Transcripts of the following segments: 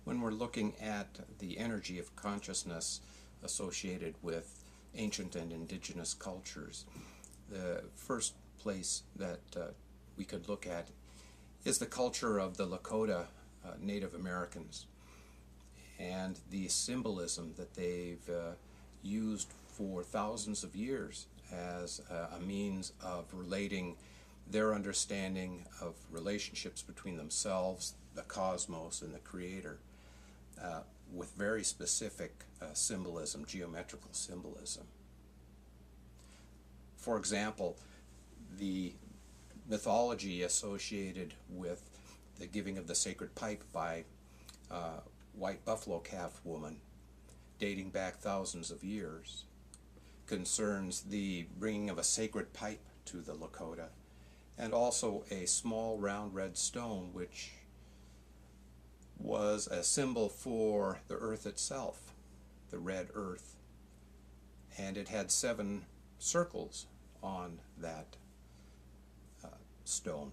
when we're looking at the energy of consciousness associated with ancient and indigenous cultures, the first place that we could look at is the culture of the Lakota Native Americans and the symbolism that they've used for thousands of years as a means of relating their understanding of relationships between themselves, the cosmos, and the Creator, with very specific symbolism, geometrical symbolism. For example, the mythology associated with the giving of the sacred pipe by white buffalo calf woman, dating back thousands of years, concerns the bringing of a sacred pipe to the Lakota, and also a small round red stone which was a symbol for the earth itself, the red earth, and it had 7 circles on that stone.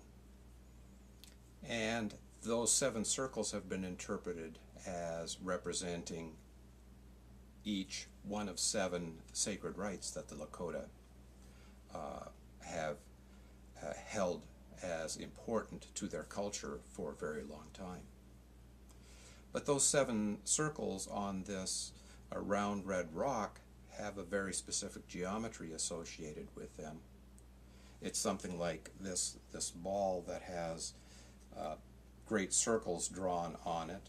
And those 7 circles have been interpreted as representing each one of 7 sacred rites that the Lakota have held as important to their culture for a very long time. But those 7 circles on this round red rock have a very specific geometry associated with them. It's something like this ball that has great circles drawn on it,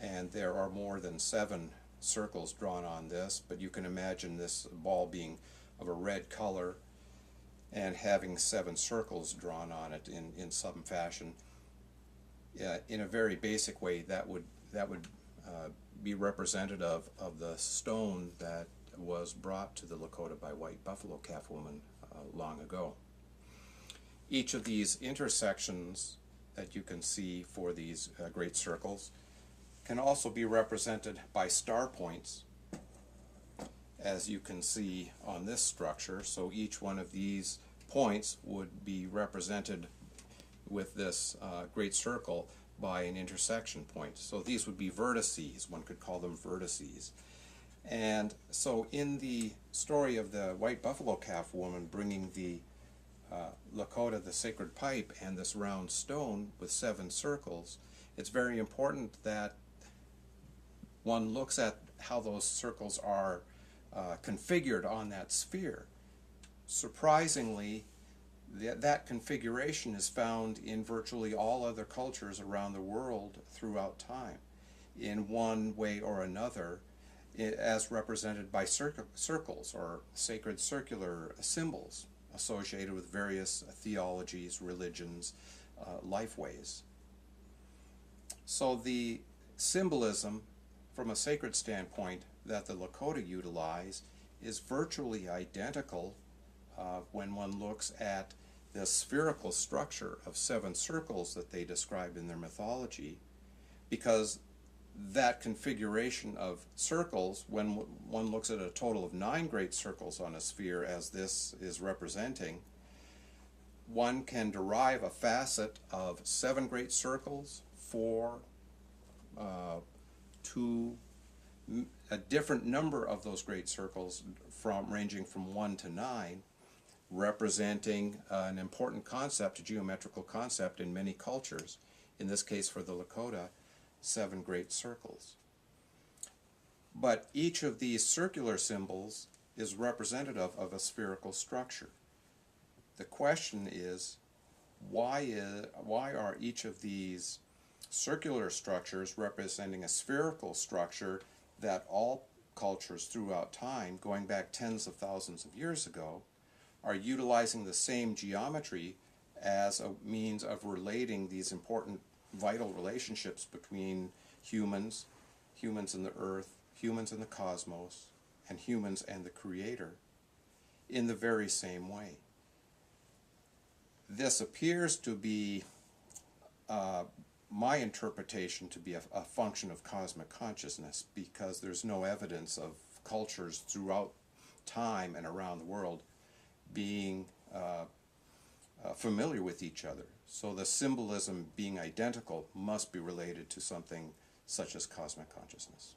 and there are more than 7 circles drawn on this, but you can imagine this ball being of a red color and having 7 circles drawn on it in some fashion. In a very basic way, that would be representative of the stone that was brought to the Lakota by white buffalo calf woman long ago. Each of these intersections that you can see for these great circles can also be represented by star points, as you can see on this structure. So each one of these points would be represented with this great circle by an intersection point. So these would be vertices, one could call them vertices. And so in the story of the white buffalo calf woman bringing the Lakota the sacred pipe and this round stone with 7 circles, it's very important that one looks at how those circles are configured on that sphere. Surprisingly, that configuration is found in virtually all other cultures around the world throughout time, in one way or another, as represented by circles or sacred circular symbols associated with various theologies, religions, lifeways. So the symbolism from a sacred standpoint that the Lakota utilize is virtually identical when one looks at the spherical structure of 7 circles that they describe in their mythology, because that configuration of circles, when one looks at a total of 9 great circles on a sphere as this is representing, one can derive a facet of 7 great circles, 4, 2, a different number of those great circles ranging from 1 to 9, representing an important concept, a geometrical concept in many cultures. In this case for the Lakota, 7 great circles. But each of these circular symbols is representative of a spherical structure. The question is, why are each of these circular structures representing a spherical structure that all cultures throughout time, going back tens of thousands of years ago, are utilizing the same geometry as a means of relating these important vital relationships between humans and the earth, humans and the cosmos, and humans and the Creator in the very same way. This appears to be my interpretation to be a function of cosmic consciousness, because there's no evidence of cultures throughout time and around the world being familiar with each other. So the symbolism being identical must be related to something such as cosmic consciousness.